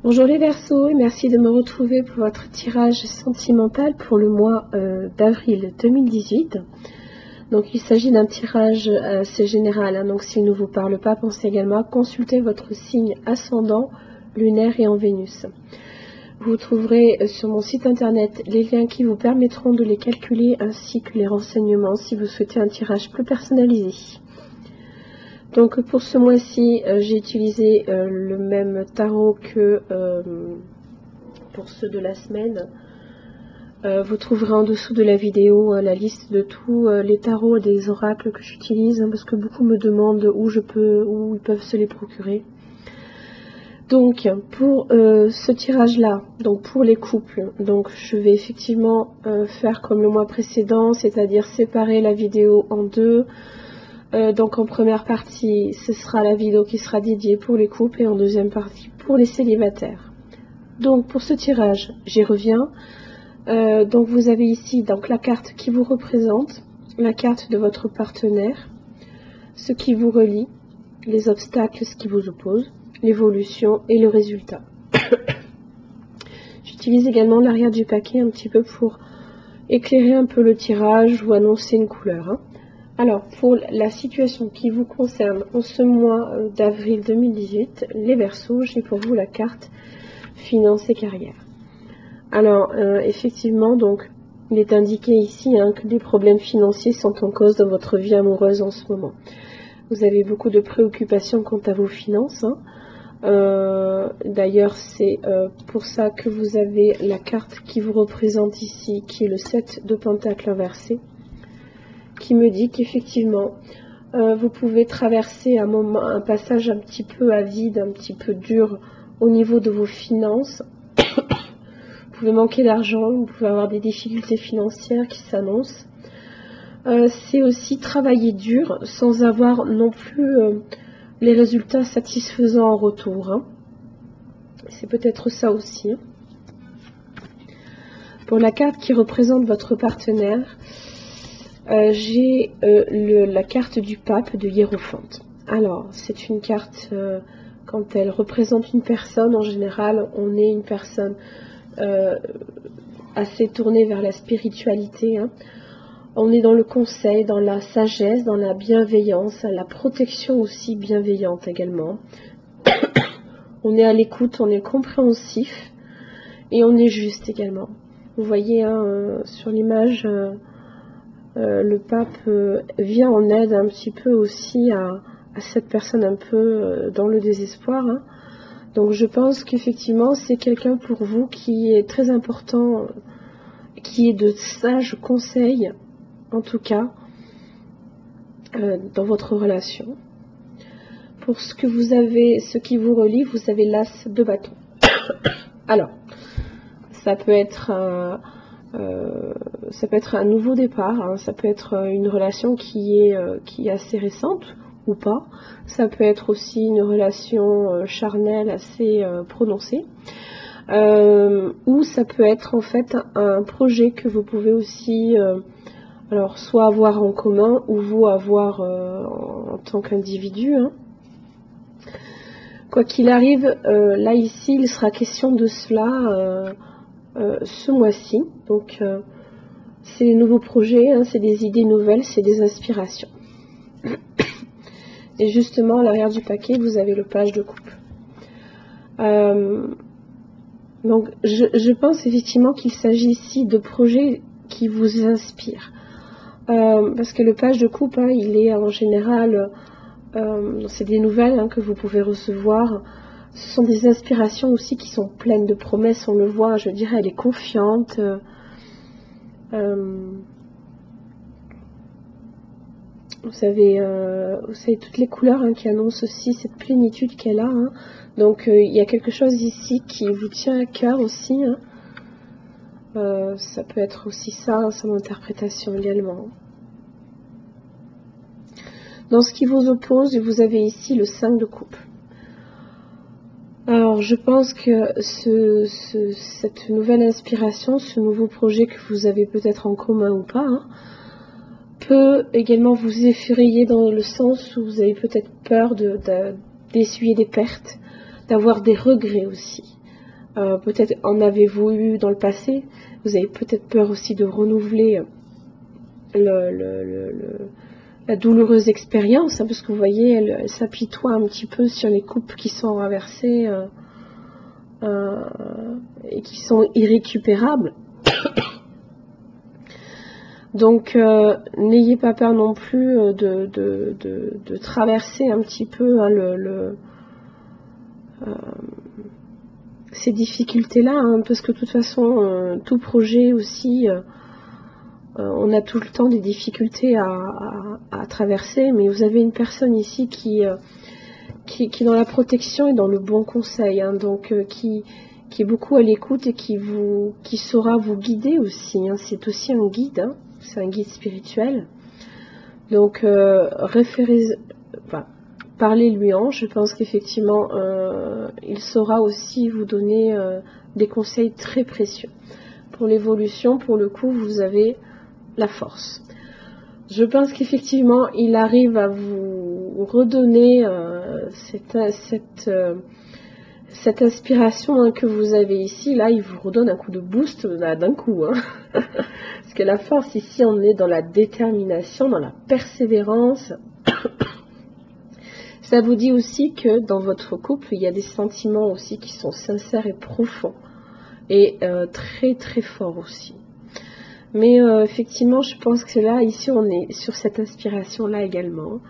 Bonjour les Verseaux et merci de me retrouver pour votre tirage sentimental pour le mois d'avril 2018. Donc il s'agit d'un tirage assez général, hein, donc s'il ne vous parle pas, pensez également à consulter votre signe ascendant, lunaire et en Vénus. Vous trouverez sur mon site internet les liens qui vous permettront de les calculer ainsi que les renseignements si vous souhaitez un tirage plus personnalisé. Donc pour ce mois-ci, j'ai utilisé le même tarot que pour ceux de la semaine. Vous trouverez en dessous de la vidéo la liste de tous les tarots et des oracles que j'utilise, hein, parce que beaucoup me demandent où ils peuvent se les procurer. Donc pour ce tirage-là, donc pour les couples, donc je vais effectivement faire comme le mois précédent, c'est-à-dire séparer la vidéo en deux. Donc en première partie, ce sera la vidéo qui sera dédiée pour les couples et en deuxième partie pour les célibataires. Donc pour ce tirage, j'y reviens. Donc vous avez ici donc la carte qui vous représente, la carte de votre partenaire, ce qui vous relie, les obstacles, ce qui vous oppose, l'évolution et le résultat. J'utilise également l'arrière du paquet un petit peu pour éclairer un peu le tirage ou annoncer une couleur, hein. Alors, pour la situation qui vous concerne en ce mois d'avril 2018, les Verseaux, j'ai pour vous la carte Finance et Carrière. Alors, effectivement, donc, il est indiqué ici hein, que des problèmes financiers sont en cause dans votre vie amoureuse en ce moment. Vous avez beaucoup de préoccupations quant à vos finances. Hein. D'ailleurs, c'est pour ça que vous avez la carte qui vous représente ici, qui est le 7 de Pentacle inversé, qui me dit qu'effectivement, vous pouvez traverser un passage un petit peu à vide, un petit peu dur au niveau de vos finances. Vous pouvez manquer d'argent, vous pouvez avoir des difficultés financières qui s'annoncent. C'est aussi travailler dur sans avoir non plus les résultats satisfaisants en retour. Hein. C'est peut-être ça aussi. Hein. Pour la carte qui représente votre partenaire, j'ai la carte du pape de Hiérophante. Alors, c'est une carte, quand elle représente une personne, en général, on est une personne assez tournée vers la spiritualité. Hein. On est dans le conseil, dans la sagesse, dans la bienveillance, la protection aussi bienveillante également. On est à l'écoute, on est compréhensif et on est juste également. Vous voyez hein, sur l'image, le pape vient en aide un petit peu aussi à cette personne un peu dans le désespoir. Hein. Donc je pense qu'effectivement c'est quelqu'un pour vous qui est très important, qui est de sages conseils, en tout cas, dans votre relation. Pour ce que vous avez, ce qui vous relie, vous avez l'as de bâton. Alors, ça peut être un nouveau départ, hein, ça peut être une relation qui est assez récente ou pas. Ça peut être aussi une relation charnelle assez prononcée. Ou ça peut être en fait un projet que vous pouvez aussi alors soit avoir en commun ou vous avoir en tant qu'individu. Hein. Quoi qu'il arrive, là ici il sera question de cela ce mois-ci. Donc c'est des nouveaux projets, hein, c'est des idées nouvelles, c'est des inspirations. Et justement à l'arrière du paquet vous avez le page de coupe. Donc je pense effectivement qu'il s'agit ici de projets qui vous inspirent. Parce que le page de coupe, hein, il est en général, c'est des nouvelles hein, que vous pouvez recevoir. Ce sont des inspirations aussi qui sont pleines de promesses, on le voit, je dirais, elle est confiante. Vous savez toutes les couleurs hein, qui annoncent aussi cette plénitude qu'elle a. Hein. Donc il y a quelque chose ici qui vous tient à cœur aussi. Hein. Ça peut être aussi ça, son interprétation également. Dans ce qui vous oppose, vous avez ici le 5 de coupe. Alors, je pense que cette nouvelle inspiration, ce nouveau projet que vous avez peut-être en commun ou pas, hein, peut également vous effrayer dans le sens où vous avez peut-être peur d'essuyer des pertes, d'avoir des regrets aussi. Peut-être en avez-vous eu dans le passé. Vous avez peut-être peur aussi de renouveler la douloureuse expérience, hein, parce que vous voyez, elle s'apitoie un petit peu sur les coupes qui sont inversées et qui sont irrécupérables. Donc n'ayez pas peur non plus de traverser un petit peu hein, ces difficultés-là, hein, parce que de toute façon, tout projet aussi, on a tout le temps des difficultés à traverser, mais vous avez une personne ici qui est dans la protection et dans le bon conseil, hein, donc qui est beaucoup à l'écoute et qui saura vous guider aussi, hein, c'est aussi un guide, hein, c'est un guide spirituel. Donc parlez-lui en, je pense qu'effectivement il saura aussi vous donner des conseils très précieux. Pour l'évolution, pour le coup, vous avez la force. Je pense qu'effectivement, il arrive à vous redonner cette inspiration hein, que vous avez ici. Là, il vous redonne un coup de boost d'un coup. Hein. Parce que la force, ici, on est dans la détermination, dans la persévérance. Ça vous dit aussi que dans votre couple, il y a des sentiments aussi qui sont sincères et profonds. Et très très forts aussi. Mais effectivement, je pense que là, ici, on est sur cette inspiration-là également.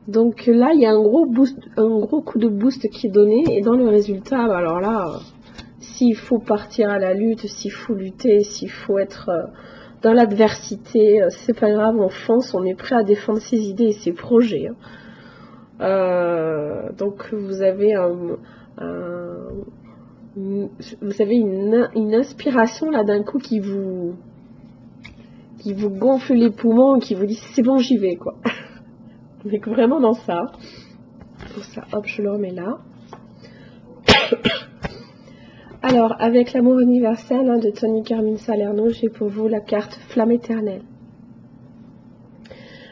Donc là, il y a un gros boost, un gros coup de boost qui est donné. Et dans le résultat, alors là, s'il faut partir à la lutte, s'il faut lutter, s'il faut être dans l'adversité, c'est pas grave, on fonce, on est prêt à défendre ses idées et ses projets. Hein. Donc vous avez une inspiration là d'un coup qui vous gonfle les poumons, qui vous dit c'est bon, j'y vais quoi. On est vraiment dans ça. Pour ça, hop, je le remets là. Alors, avec l'amour universel hein, de Tony Carmine Salerno, j'ai pour vous la carte Flamme éternelle.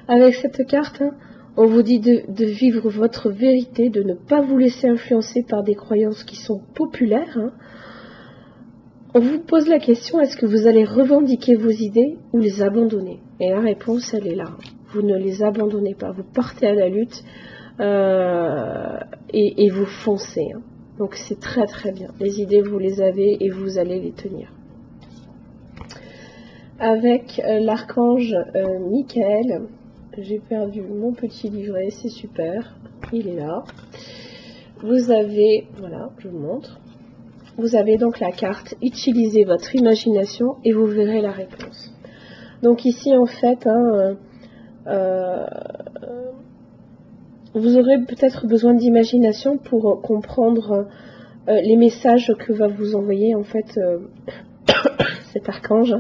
Avec cette carte, hein, on vous dit de vivre votre vérité, de ne pas vous laisser influencer par des croyances qui sont populaires. Hein. On vous pose la question, est-ce que vous allez revendiquer vos idées ou les abandonner? Et la réponse, elle est là. Vous ne les abandonnez pas. Vous partez à la lutte et vous foncez. Hein. Donc c'est très très bien. Les idées, vous les avez et vous allez les tenir. Avec l'archange Michael, j'ai perdu mon petit livret, c'est super. Il est là. Vous avez, voilà, je vous montre. Vous avez donc la carte « Utilisez votre imagination et vous verrez la réponse ». Donc ici, en fait, hein, vous aurez peut-être besoin d'imagination pour comprendre les messages que va vous envoyer, en fait, cet archange.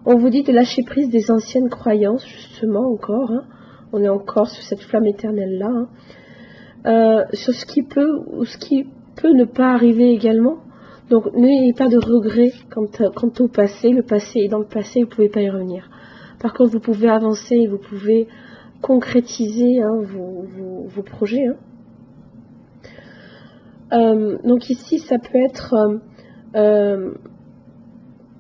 On vous dit de lâcher prise des anciennes croyances, justement, encore. Hein. On est encore sur cette flamme éternelle-là. Hein. Sur ce qui peut ou ce qui peut ne pas arriver également. Donc, n'ayez pas de regrets quant au passé. Le passé est dans le passé, vous ne pouvez pas y revenir. Par contre, vous pouvez avancer, vous pouvez concrétiser hein, vos projets. Hein. Donc ici, ça peut être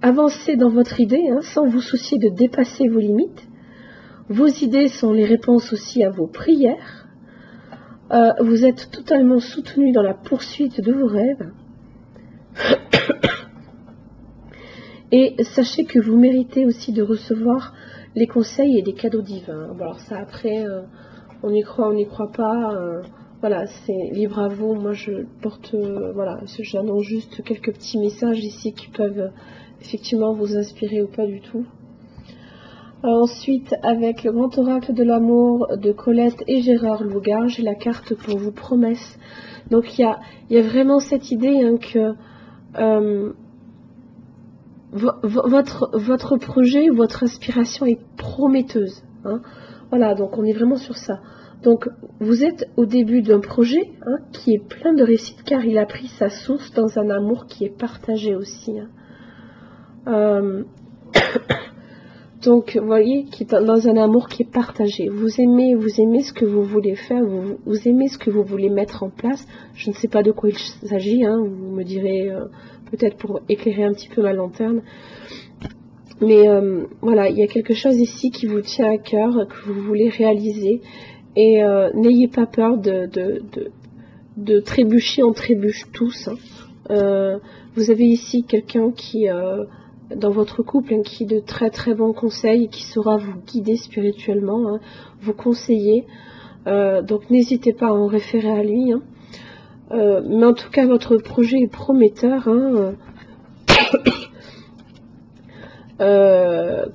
avancer dans votre idée, hein, sans vous soucier de dépasser vos limites. Vos idées sont les réponses aussi à vos prières. Vous êtes totalement soutenu dans la poursuite de vos rêves. Et sachez que vous méritez aussi de recevoir les conseils et les cadeaux divins. Bon, alors ça après, on y croit, on n'y croit pas. Voilà, c'est libre à vous. Moi je porte, voilà, j'annonce juste quelques petits messages ici qui peuvent effectivement vous inspirer ou pas du tout. Ensuite, avec le grand oracle de l'amour de Colette et Gérard Lougard, j'ai la carte pour vous promesse. Donc il y a vraiment cette idée hein, que votre projet, votre inspiration est prometteuse. Hein. Voilà, donc on est vraiment sur ça. Donc vous êtes au début d'un projet hein, qui est plein de réussite car il a pris sa source dans un amour qui est partagé aussi. Hein. Donc, vous voyez, qui est dans un amour qui est partagé. Vous aimez ce que vous voulez faire, vous aimez ce que vous voulez mettre en place. Je ne sais pas de quoi il s'agit, hein, vous me direz, peut-être pour éclairer un petit peu ma lanterne. Mais voilà, il y a quelque chose ici qui vous tient à cœur, que vous voulez réaliser. Et n'ayez pas peur de trébucher, on trébuche tous. Hein. Vous avez ici quelqu'un qui... dans votre couple, hein, qui de très très bons conseils et qui saura vous guider spirituellement, hein, vous conseiller. Donc n'hésitez pas à en référer à lui. Hein. Mais en tout cas, votre projet est prometteur. Hein.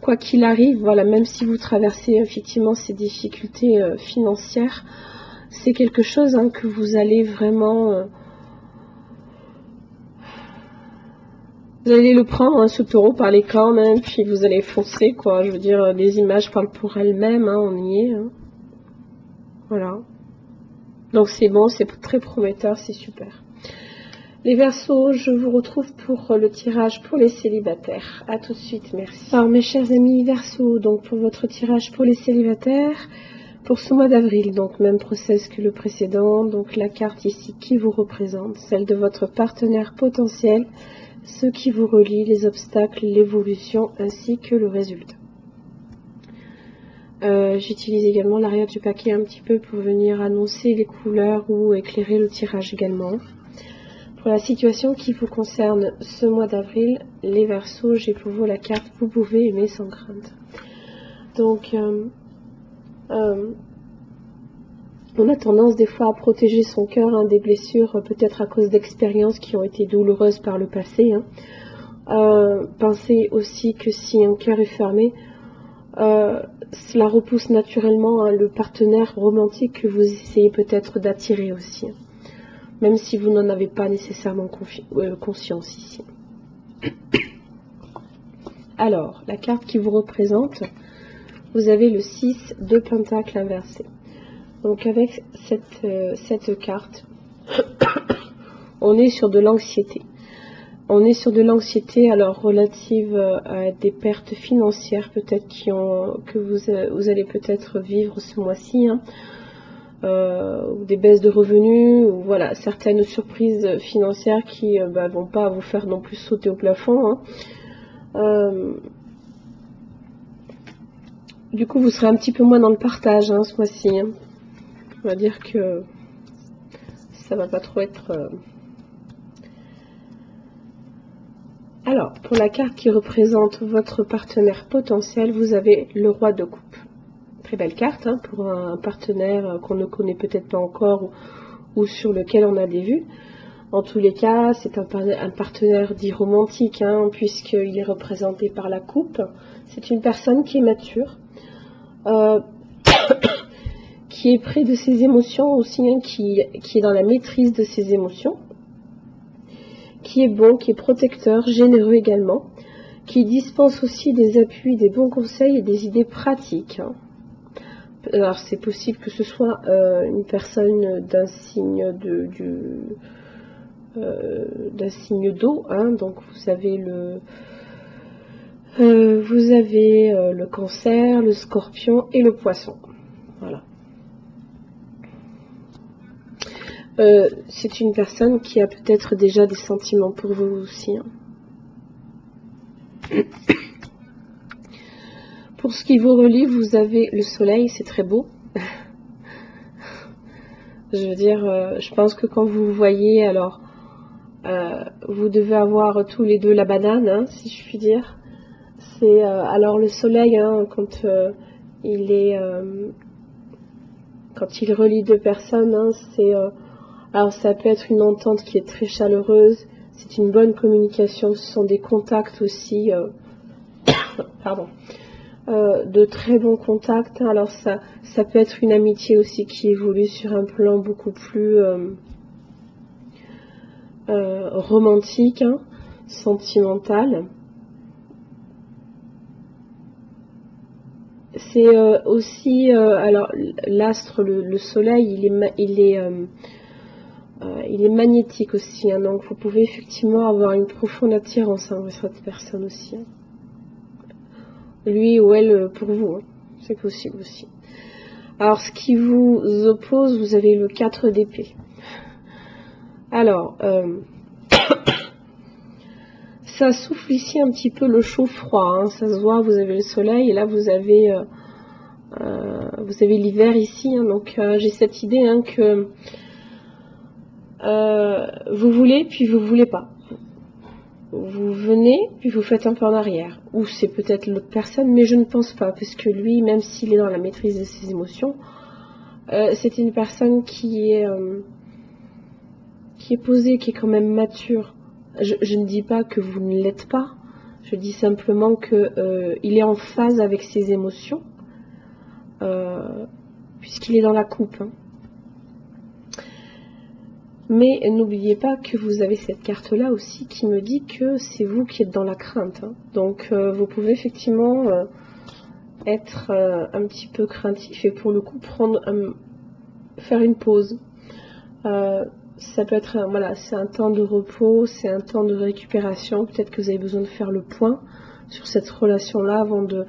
Quoi qu'il arrive, voilà, même si vous traversez effectivement ces difficultés financières, c'est quelque chose, hein, que vous allez vraiment... vous allez le prendre, hein, ce taureau par les cornes, hein, puis vous allez foncer, quoi. Je veux dire, les images parlent pour elles-mêmes, hein, on y est. Hein. Voilà. Donc c'est bon, c'est très prometteur, c'est super. Les Verseaux, je vous retrouve pour le tirage pour les célibataires. A tout de suite, merci. Alors mes chers amis Verseaux, donc pour votre tirage pour les célibataires, pour ce mois d'avril, donc même process que le précédent, donc la carte ici qui vous représente, celle de votre partenaire potentiel, ce qui vous relie, les obstacles, l'évolution ainsi que le résultat. J'utilise également l'arrière du paquet un petit peu pour venir annoncer les couleurs ou éclairer le tirage également. Pour la situation qui vous concerne ce mois d'avril, les Verseaux, j'ai pour vous la carte « Vous pouvez aimer sans crainte ». Donc, on a tendance des fois à protéger son cœur, hein, des blessures, peut-être à cause d'expériences qui ont été douloureuses par le passé. Hein. Pensez aussi que si un cœur est fermé, cela repousse naturellement, hein, le partenaire romantique que vous essayez peut-être d'attirer aussi. Hein. Même si vous n'en avez pas nécessairement conscience ici. Alors, la carte qui vous représente, vous avez le 6 de Pentacle inversé. Donc avec cette carte, on est sur de l'anxiété. On est sur de l'anxiété, alors relative à des pertes financières peut-être que vous allez peut-être vivre ce mois-ci, hein. Ou des baisses de revenus, ou voilà, certaines surprises financières qui vont pas vous faire non plus sauter au plafond. Hein. Du coup, vous serez un petit peu moins dans le partage, hein, ce mois-ci. Hein. On va dire que ça va pas trop être... Alors, pour la carte qui représente votre partenaire potentiel, vous avez le roi de coupe. Très belle carte, hein, pour un partenaire qu'on ne connaît peut-être pas encore ou sur lequel on a des vues. En tous les cas, c'est un partenaire dit romantique, hein, puisqu'il est représenté par la coupe. C'est une personne qui est mature, qui est près de ses émotions aussi, hein, qui est dans la maîtrise de ses émotions, qui est bon, qui est protecteur, généreux également, qui dispense aussi des appuis, des bons conseils et des idées pratiques. Hein. Alors c'est possible que ce soit une personne d'un signe d'un signe d'eau, hein, donc vous avez le Cancer, le Scorpion et le Poisson. Voilà. C'est une personne qui a peut-être déjà des sentiments pour vous aussi. Hein. Pour ce qui vous relie, vous avez le soleil, c'est très beau. Je veux dire, je pense que quand vous voyez, alors, vous devez avoir tous les deux la banane, hein, si je puis dire. C'est alors le soleil, hein, quand il relie deux personnes, hein, alors ça peut être une entente qui est très chaleureuse. C'est une bonne communication. Ce sont des contacts aussi. Pardon. De très bons contacts. Alors ça peut être une amitié aussi qui évolue sur un plan beaucoup plus romantique, hein, sentimental. C'est aussi alors l'astre, le soleil, il est magnétique aussi, hein, donc vous pouvez effectivement avoir une profonde attirance envers cette personne aussi. Hein. lui ou elle pour vous, hein. C'est possible aussi. Alors, ce qui vous oppose, vous avez le 4 d'épée. Alors, ça souffle ici un petit peu le chaud-froid, hein. Ça se voit, vous avez le soleil et là vous avez l'hiver ici, hein. Donc j'ai cette idée, hein, que vous voulez puis vous voulez pas. Vous venez puis vous faites un peu en arrière. Ou c'est peut-être l'autre personne, mais je ne pense pas, parce que lui, même s'il est dans la maîtrise de ses émotions, c'est une personne qui est posée, qui est quand même mature. Je ne dis pas que vous ne l'êtes pas, je dis simplement que il est en phase avec ses émotions, puisqu'il est dans la coupe, hein. Mais n'oubliez pas que vous avez cette carte-là aussi qui me dit que c'est vous qui êtes dans la crainte, hein. Donc vous pouvez effectivement être un petit peu craintif et pour le coup faire une pause. Ça peut être, voilà, c'est un temps de repos, c'est un temps de récupération. Peut-être que vous avez besoin de faire le point sur cette relation-là avant de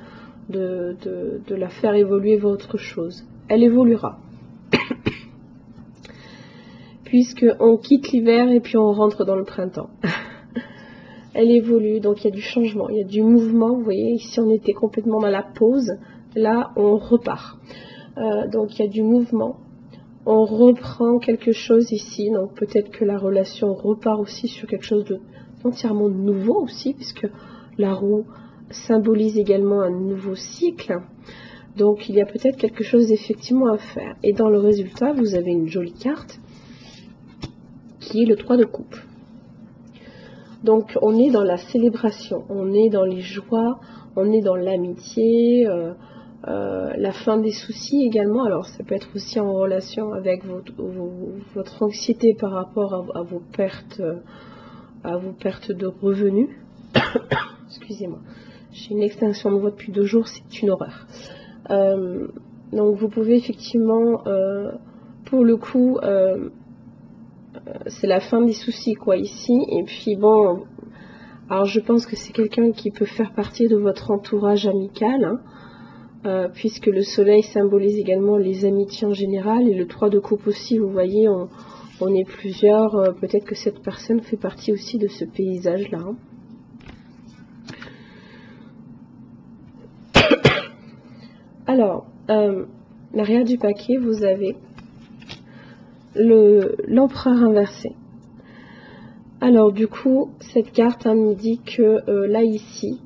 la faire évoluer vers autre chose. Elle évoluera. Puisqu'on quitte l'hiver et puis on rentre dans le printemps. Elle évolue, donc il y a du changement, il y a du mouvement. Vous voyez, ici on était complètement dans la pause, là on repart. Donc il y a du mouvement. On reprend quelque chose ici, donc peut-être que la relation repart aussi sur quelque chose d'entièrement nouveau aussi, puisque la roue symbolise également un nouveau cycle. Donc il y a peut-être quelque chose effectivement à faire. Et dans le résultat, vous avez une jolie carte, qui est le 3 de coupe. Donc on est dans la célébration, on est dans les joies, on est dans l'amitié, la fin des soucis également. Alors ça peut être aussi en relation avec votre anxiété par rapport à vos pertes de revenus. Excusez-moi, j'ai une extinction de voix depuis 2 jours, c'est une horreur. Donc vous pouvez effectivement, pour le coup, c'est la fin des soucis quoi ici. Et puis bon, alors je pense que c'est quelqu'un qui peut faire partie de votre entourage amical, hein. Puisque le soleil symbolise également les amitiés en général, et le 3 de coupe aussi, vous voyez, on est plusieurs, peut-être que cette personne fait partie aussi de ce paysage-là, hein. Alors, l'arrière du paquet, vous avez l'empereur inversé. Alors du coup, cette carte, hein, me dit que là, ici,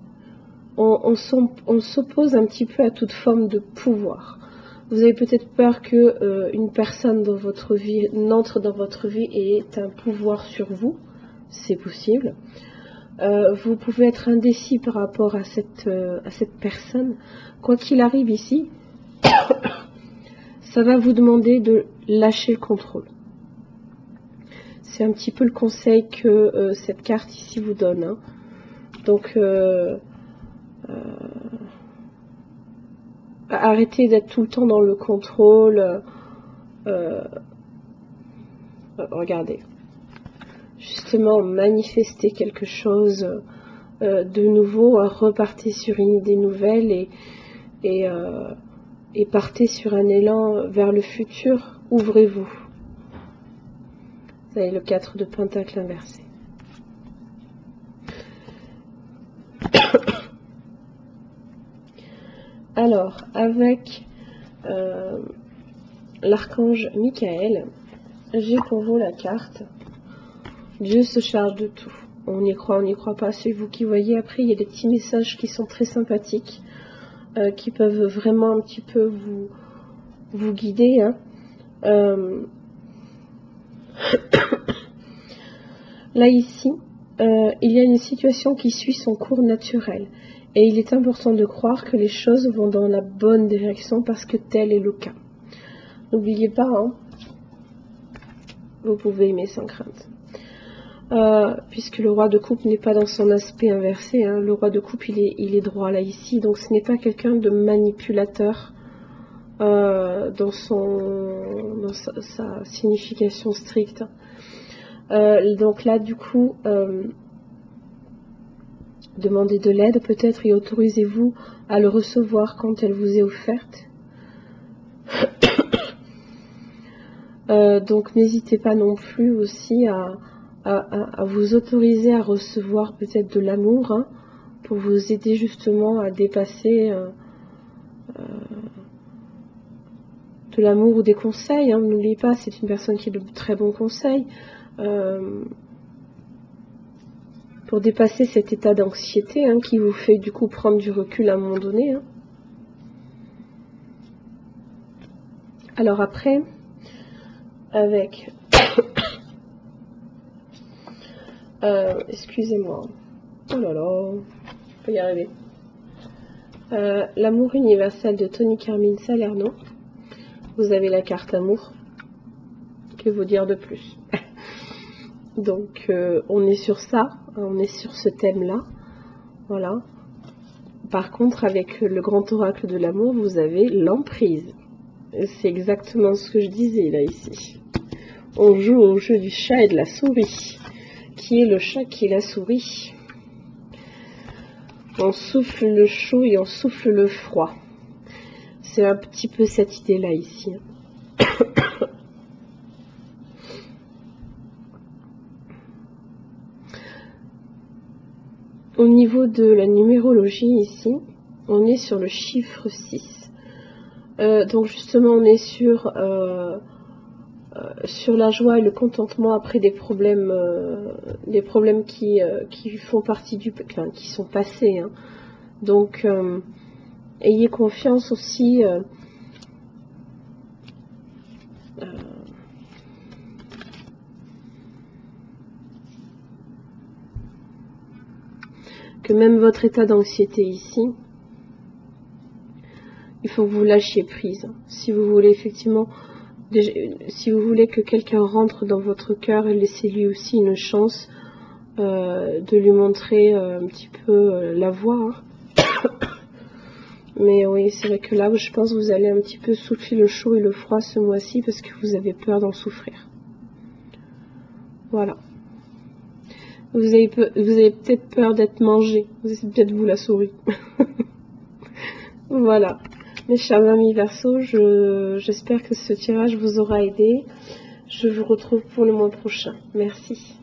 on s'oppose un petit peu à toute forme de pouvoir. Vous avez peut-être peur que une personne dans votre vie n'entre dans votre vie et ait un pouvoir sur vous. C'est possible. Vous pouvez être indécis par rapport à cette personne. Quoi qu'il arrive ici, ça va vous demander de lâcher le contrôle. C'est un petit peu le conseil que cette carte ici vous donne, hein. Donc arrêtez d'être tout le temps dans le contrôle. Regardez, justement manifester quelque chose de nouveau, repartez sur une idée nouvelle et partez sur un élan vers le futur. Ouvrez-vous. Vous avez le 4 de Pentacle inversé. Alors, avec l'archange Michael, j'ai pour vous la carte Dieu se charge de tout. On y croit, on n'y croit pas, c'est vous qui voyez. Après, il y a des petits messages qui sont très sympathiques, qui peuvent vraiment un petit peu vous guider, hein. Là, ici, il y a une situation qui suit son cours naturel. Et il est important de croire que les choses vont dans la bonne direction parce que tel est le cas. N'oubliez pas, hein, vous pouvez aimer sans crainte. Puisque le roi de coupe n'est pas dans son aspect inversé, hein. Le roi de coupe il est droit là ici, donc ce n'est pas quelqu'un de manipulateur dans sa signification stricte. Donc là du coup Demandez de l'aide peut-être et autorisez-vous à le recevoir quand elle vous est offerte. Donc n'hésitez pas non plus aussi à vous autoriser à recevoir peut-être de l'amour, hein, pour vous aider justement à dépasser de l'amour ou des conseils. Hein. N'oubliez pas, c'est une personne qui a de très bons conseils. Pour dépasser cet état d'anxiété, hein, qui vous fait du coup prendre du recul à un moment donné. Hein. Alors après, avec... excusez-moi. Oh là là, on peut y arriver. L'amour universel de Tony Carmine Salerno. Vous avez la carte amour. Que vous dire de plus? Donc on est sur ça, on est sur ce thème-là. Voilà. Par contre, avec le grand oracle de l'amour, vous avez l'emprise. C'est exactement ce que je disais là ici. On joue au jeu du chat et de la souris. Qui est le chat, qui est la souris? On souffle le chaud et on souffle le froid. C'est un petit peu cette idée-là ici. Au niveau de la numérologie ici, on est sur le chiffre 6. Donc justement, on est sur la joie et le contentement après des problèmes qui font partie qui sont passés. Hein. Donc, ayez confiance aussi. Que même votre état d'anxiété ici, il faut que vous lâchiez prise. Si vous voulez effectivement, si vous voulez que quelqu'un rentre dans votre cœur, et laissez lui aussi une chance de lui montrer un petit peu la voie. Hein. Mais oui, c'est vrai que là, je pense que vous allez un petit peu souffler le chaud et le froid ce mois-ci parce que vous avez peur d'en souffrir. Voilà. Vous avez peut-être peur d'être mangé. C'est peut-être vous la souris. Voilà. Mes chers amis Verseau, j'espère que ce tirage vous aura aidé. Je vous retrouve pour le mois prochain. Merci.